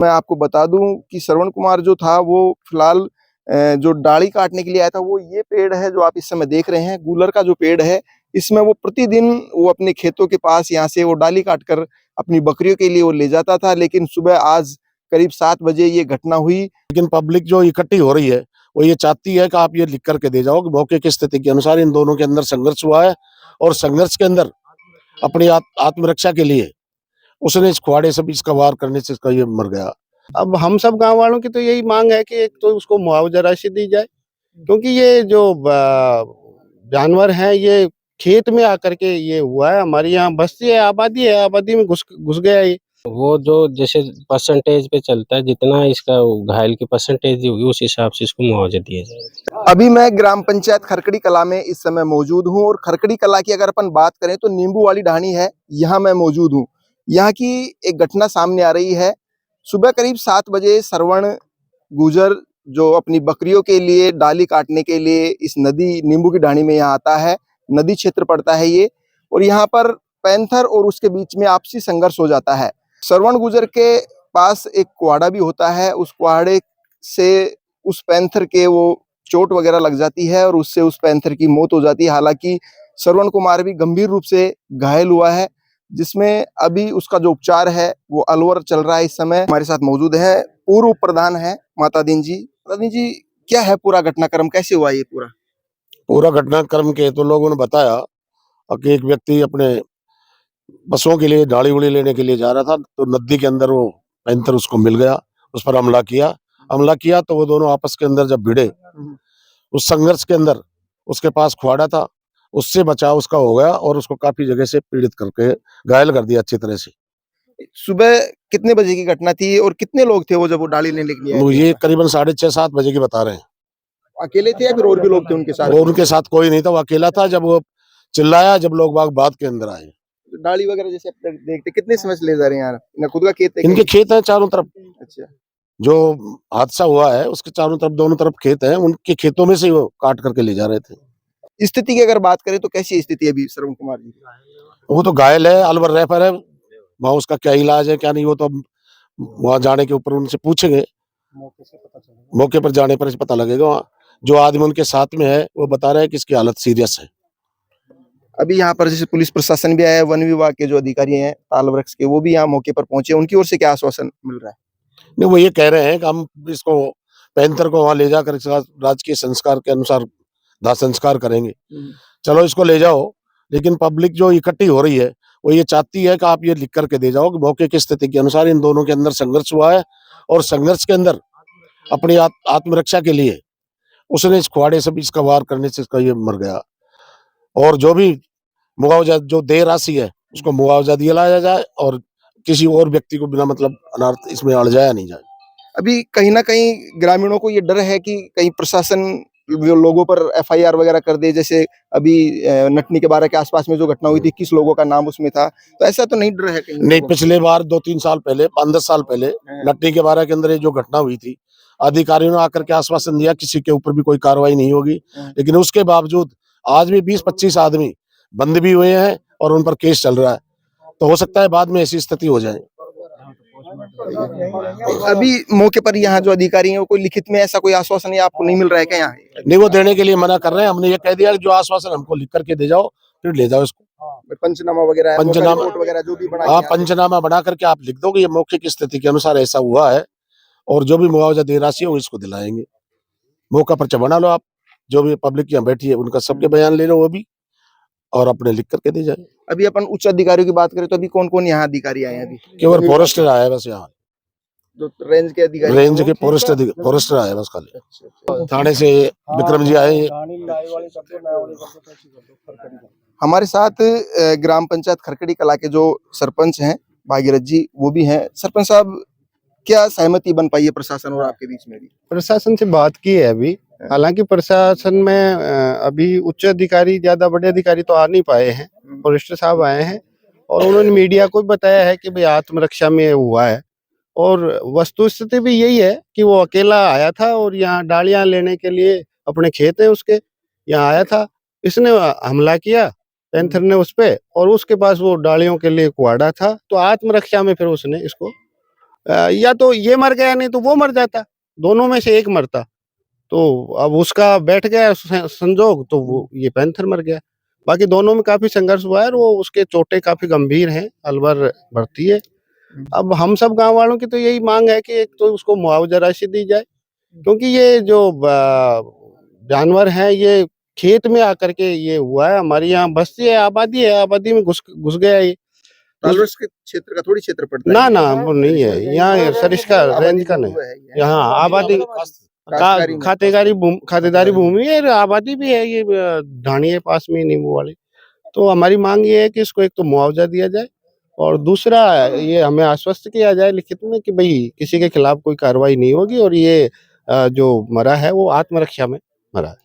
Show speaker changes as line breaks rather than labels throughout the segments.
मैं आपको बता दूं कि श्रवण कुमार जो था वो फिलहाल जो डाली काटने के लिए आया था वो ये पेड़ है जो आप इस समय देख रहे हैं, गूलर का जो पेड़ है। इसमें वो प्रतिदिन वो अपने खेतों के पास यहाँ से वो डाली काटकर अपनी बकरियों के लिए वो ले जाता था। लेकिन सुबह आज करीब 7 बजे ये घटना हुई।
लेकिन पब्लिक जो इकट्ठी हो रही है वो ये चाहती है कि आप ये लिख करके दे जाओ कि मौके की स्थिति के अनुसार इन दोनों के अंदर संघर्ष हुआ है और संघर्ष के अंदर अपनी आत्मरक्षा के लिए उसने इस कुहाड़े से इसका वार करने से इसका ये मर गया।
अब हम सब गांव वालों की तो यही मांग है कि एक तो उसको मुआवजा राशि दी जाए, क्योंकि ये जो जानवर है ये खेत में आकर के ये हुआ है। हमारी यहाँ बस्ती है, आबादी में घुस गया ये।
वो जो जैसे परसेंटेज पे चलता है, जितना इसका घायल की परसेंटेज होगी उस हिसाब से इसको मुआवजा दिया जाएगा।
अभी मैं ग्राम पंचायत खरकड़ी कला में इस समय मौजूद हूँ और खरकड़ी कला की अगर अपन बात करें तो नींबू वाली ढाणी है, यहाँ मैं मौजूद हूँ। यहाँ की एक घटना सामने आ रही है। सुबह करीब 7 बजे श्रवण गुजर जो अपनी बकरियों के लिए डाली काटने के लिए इस नदी नींबू की ढाणी में यहाँ आता है। नदी क्षेत्र पड़ता है ये, और यहाँ पर पैंथर और उसके बीच में आपसी संघर्ष हो जाता है। श्रवण गुजर के पास एक कुहाड़ा भी होता है, उस कुहाड़े से उस पैंथर के वो चोट वगैरह लग जाती है और उससे उस पैंथर की मौत हो जाती है। हालांकि श्रवण कुमार भी गंभीर रूप से घायल हुआ है, जिसमें अभी उसका जो उपचार है वो अलवर चल रहा है। इस समय हमारे साथ मौजूद है पूर्व प्रधान है मातादीन जी। मातादीन जी, क्या है पूरा घटनाक्रम, कैसे हुआ ये पूरा
घटनाक्रम के तो लोगों ने बताया कि एक व्यक्ति अपने बसों के लिए डाली उड़ी लेने के लिए जा रहा था, तो नदी के अंदर वो पैंथर उसको मिल गया, उस पर हमला किया तो वो दोनों आपस के अंदर जब भिड़े, उस संघर्ष के अंदर उसके पास खुआड़ा था, उससे बचाव उसका हो गया और उसको काफी जगह से पीड़ित करके घायल कर दिया अच्छी तरह से।
सुबह कितने बजे की घटना थी और कितने लोग थे वो जब वो डाली लेने के लिए आए थे?
ये करीबन 6:30-7 बजे की बता रहे हैं।
अकेले थे या फिर और भी लोग थे उनके साथ?
और उनके साथ कोई नहीं था, वो अकेला था। जब वो चिल्लाया, जब लोग बाग बाद के अंदर आए।
डाली वगैरह जैसे आप देखते कितने समय से ले जा रहे हैं यार? इनका खुद का खेत है?
इनके खेत हैं चारों तरफ।
अच्छा।
जो हादसा हुआ है उसके चारों तरफ, दोनों तरफ खेत हैं, उनके खेतों में से वो काट करके ले जा रहे थे।
स्थिति की अगर बात करें तो कैसी स्थिति है अभी श्रवण कुमार जी?
वो तो घायल है, अलवर रेफर है। वहाँ उसका क्या इलाज है क्या नहीं, वो तो अब वहाँ जाने के ऊपर उनसे पूछेंगे, मौके पर जाने पर पता लगेगा। वहाँ जो आदमी उनके साथ में है वो बता रहे हैं कि इसकी हालत सीरियस है।
अभी यहाँ पर जैसे पुलिस प्रशासन भी आया है, वन विभाग के जो अधिकारी हैं ताल वृक्ष के, वो भी यहाँ मौके पर पहुंचे, उनकी ओर से क्या आश्वासन मिल रहा है?
नहीं, वो ये कह रहे हैं कि हम इसको पैंथर को वहां ले जाकर इसका राजकीय संस्कार के अनुसार दाह संस्कार करेंगे। चलो इसको ले जाओ, लेकिन पब्लिक जो इकट्ठी हो रही है वो ये चाहती है कि आप ये लिख करके दे जाओ कि मौके की स्थिति के अनुसार इन दोनों के अंदर संघर्ष हुआ है और संघर्ष के अंदर अपनी आत्मरक्षा के लिए उसने इस कुहाड़े से इसका वार करने से इसका ये मर गया। और जो भी मुआवजा जो देय राशि है उसको मुआवजा दिलाया जाए और किसी और व्यक्ति को बिना मतलब अनर्थ इसमें अड़जाया नहीं जाए।
अभी कहीं ना कहीं ग्रामीणों को ये डर है कि कहीं प्रशासन लोगों पर FIR वगैरह कर दे। जैसे अभी नटनी के बारह के आसपास में जो घटना हुई थी, 21 लोगों का नाम उसमें था, तो ऐसा तो नहीं डर है कहीं?
नहीं, पिछले बार 2-3 साल पहले, 5-10 साल पहले नटनी के बारह के अंदर ये जो घटना हुई थी, अधिकारियों ने आकर के आश्वासन दिया किसी के ऊपर भी कोई कार्रवाई नहीं होगी, लेकिन उसके बावजूद आज भी 20-25 आदमी बंद भी हुए हैं और उन पर केस चल रहा है। तो हो सकता है बाद में ऐसी स्थिति हो जाए।
अभी मौके पर यहाँ जो अधिकारी हैं वो कोई लिखित में ऐसा कोई आश्वासन आपको नहीं मिल रहा है क्या यहाँ?
नहीं, वो देने के लिए मना कर रहे हैं। हमने ये कह दिया कि जो आश्वासन हमको लिख करके दे जाओ, फिर ले जाओ इसको।
पंचनामा वगैरह,
पंचनामा
वगैरह जो भी बना,
हाँ, पंचनामा बना करके आप लिख दो कि ये मौके की स्थिति के अनुसार ऐसा हुआ है और जो भी मुआवजा दे राशि है वो इसको दिलाएंगे। मौका पर्चा बना लो आप, जो भी पब्लिक यहाँ बैठी है उनका सबके बयान ले लो वो भी, और अपने लिख करके दे जाए।
अभी अपन उच्च अधिकारियों की बात करें तो अभी कौन कौन यहाँ अधिकारी आए हैं? अभी
केवल फॉरेस्टर आया है बस, यहाँ
जो रेंज के अधिकारी,
रेंज के फॉरेस्टर आया बस खाली। थाने से विक्रम जी आए।
हमारे साथ ग्राम पंचायत खरकड़ी कला के जो सरपंच हैं भागीरथ जी, वो भी हैं। सरपंच साहब, क्या सहमति बन पाई है प्रशासन और आपके बीच में? भी
प्रशासन से बात की है अभी, हालांकि प्रशासन में अभी उच्च अधिकारी, ज्यादा बड़े अधिकारी तो आ नहीं पाए हैं। फॉरेस्टर साहब आए हैं और उन्होंने मीडिया को बताया है कि भाई आत्मरक्षा में हुआ है, और वस्तुस्थिति भी यही है कि वो अकेला आया था और यहाँ डालियां लेने के लिए, अपने खेत है उसके, यहाँ आया था। इसने हमला किया पैंथर ने उस पे, और उसके पास वो डालियों के लिए कुहाड़ा था, तो आत्मरक्षा में फिर उसने इसको या तो ये मर गया नहीं तो वो मर जाता, दोनों में से एक मरता। तो अब उसका बैठ गया संजोग, तो वो ये पैंथर मर गया। बाकी दोनों में काफी संघर्ष हुआ है और वो उसके चोटें काफी गंभीर हैं, अलवर भर्ती है। अब हम सब गांव वालों की तो यही मांग है कि एक तो उसको मुआवजा राशि दी जाए, क्योंकि ये जो जानवर हैं ये खेत में आकर के ये हुआ है। हमारी यहाँ बस्ती है, आबादी में घुस गया ये।
तालवर्ष के क्षेत्र का थोड़ी क्षेत्र पड़ता
ना
है
ना वो नहीं है, यहाँ सरिस्का रेंज का नहीं, यहाँ आबादी खातेदारी भूमि है और आबादी भी है, ये ढाणी है पास में नींबू वाली। तो हमारी मांग ये है कि इसको एक तो मुआवजा दिया जाए और दूसरा ये हमें आश्वस्त किया जाए लिखित में कि भाई किसी के खिलाफ कोई कार्रवाई नहीं होगी और ये जो मरा है वो आत्मरक्षा में मरा है।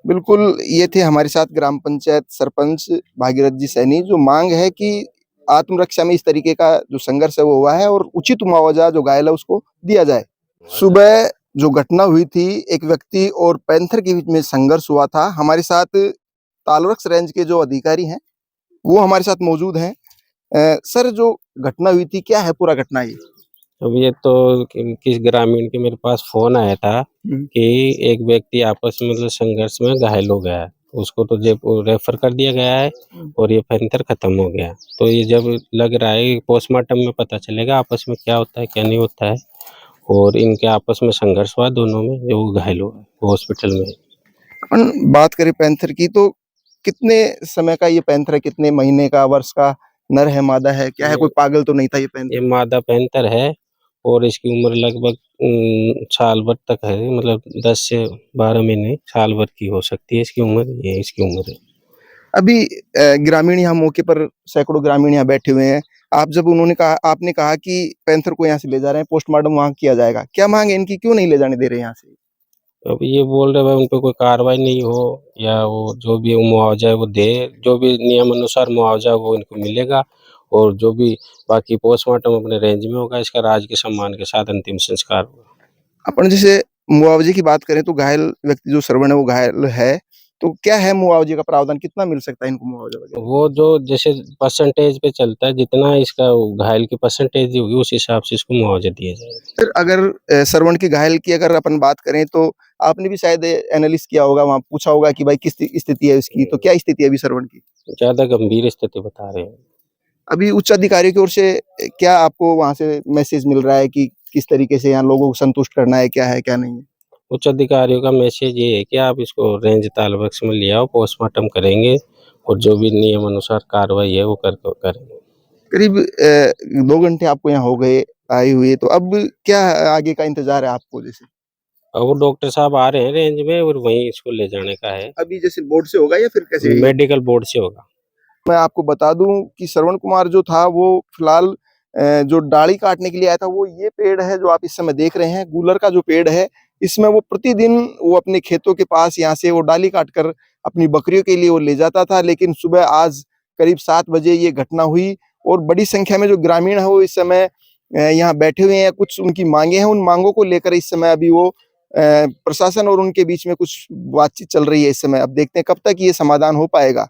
बिल्कुल, ये थे हमारे साथ ग्राम पंचायत सरपंच भागीरथ जी सैनी। जो मांग है कि आत्मरक्षा में इस तरीके का जो संघर्ष है वो हुआ है और उचित मुआवजा जो घायल है उसको दिया जाए। सुबह जो घटना हुई थी, एक व्यक्ति और पैंथर के बीच में संघर्ष हुआ था। हमारे साथ तालवृक्ष रेंज के जो अधिकारी हैं वो हमारे साथ मौजूद हैं। सर, जो घटना हुई थी, क्या है पूरा घटना ये?
अब ये तो किस ग्रामीण के मेरे पास फोन आया था कि एक व्यक्ति आपस में मतलब संघर्ष में घायल हो गया है, उसको तो जयपुर रेफर कर दिया गया है और ये पैंथर खत्म हो गया। तो ये जब लग रहा है पोस्टमार्टम में पता चलेगा आपस में क्या होता है क्या नहीं होता है। और इनके आपस में संघर्ष हुआ दोनों में, जो वो घायल हुआ वो हॉस्पिटल में है।
अपन बात करें पैंथर की, तो कितने समय का ये पैंथर है? कितने महीने का, वर्ष का? नर है, मादा है, क्या है? कोई पागल तो नहीं था ये
ये
पैंथर?
मादा पैंथर है और इसकी उम्र लगभग साल भर तक है, मतलब 10 से 12 महीने साल भर की हो सकती है इसकी उम्र। ये इसकी उम्र है।
अभी ग्रामीण यहाँ मौके पर सैकड़ों ग्रामीण यहाँ बैठे हुए हैं। आपने कहा कि पैंथर को यहाँ से ले जा रहे हैं, पोस्टमार्टम वहाँ किया जाएगा। क्या मांग है इनकी, क्यों नहीं ले जाने दे रहे यहाँ से?
अब ये बोल रहे भाई उन पे कोई कार्रवाई नहीं हो या वो जो भी मुआवजा है वो दे, जो भी नियम अनुसार मुआवजा वो इनको मिलेगा और जो भी बाकी पोस्टमार्टम अपने रेंज में होगा, इसका राज के सम्मान के साथ अंतिम संस्कार होगा।
अपन जैसे मुआवजे की बात करें तो घायल व्यक्ति जो श्रवण है वो घायल है, तो क्या है मुआवजे का प्रावधान? कितना मिल सकता है इनको मुआवजा वगैरह?
वो जो जैसे परसेंटेज पे चलता है, जितना इसका घायल की परसेंटेज होगी उस हिसाब से इसको मुआवजा दिया जाएगा।
फिर अगर श्रवण की घायल की अगर अपन बात करें तो आपने भी शायद एनालिसिस किया होगा, वहाँ पूछा होगा कि भाई किस स्थिति है इसकी, तो क्या स्थिति है अभी श्रवण की?
ज्यादा गंभीर स्थिति बता रहे हैं।
अभी उच्च अधिकारियों की ओर से क्या आपको वहां से मैसेज मिल रहा है कि किस तरीके से यहाँ लोगों को संतुष्ट करना है, क्या है क्या नहीं है?
उच्च अधिकारियों का मैसेज ये है कि आप इसको रेंज तालवृक्ष में ले आओ, पोस्टमार्टम करेंगे और जो भी नियम अनुसार कार्रवाई है वो करेंगे।
करीब 2 घंटे आपको यहाँ हो गए आए हुए, तो अब क्या आगे का इंतजार है आपको? जैसे
और वो डॉक्टर साहब आ रहे हैं रेंज में और वहीं इसको ले जाने का है।
अभी जैसे बोर्ड से होगा या फिर कैसे?
मेडिकल बोर्ड से होगा।
मैं आपको बता दूं कि श्रवण कुमार जो था वो फिलहाल जो डाली काटने के लिए आया था, वो ये पेड़ है जो आप इस समय देख रहे हैं, गूलर का जो पेड़ है। इसमें वो प्रतिदिन वो अपने खेतों के पास यहाँ से वो डाली काटकर अपनी बकरियों के लिए वो ले जाता था। लेकिन सुबह आज करीब 7 बजे ये घटना हुई और बड़ी संख्या में जो ग्रामीण है वो इस समय यहाँ बैठे हुए हैं। कुछ उनकी मांगे हैं, उन मांगों को लेकर इस समय अभी वो प्रशासन और उनके बीच में कुछ बातचीत चल रही है इस समय। अब देखते हैं कब तक ये समाधान हो पाएगा।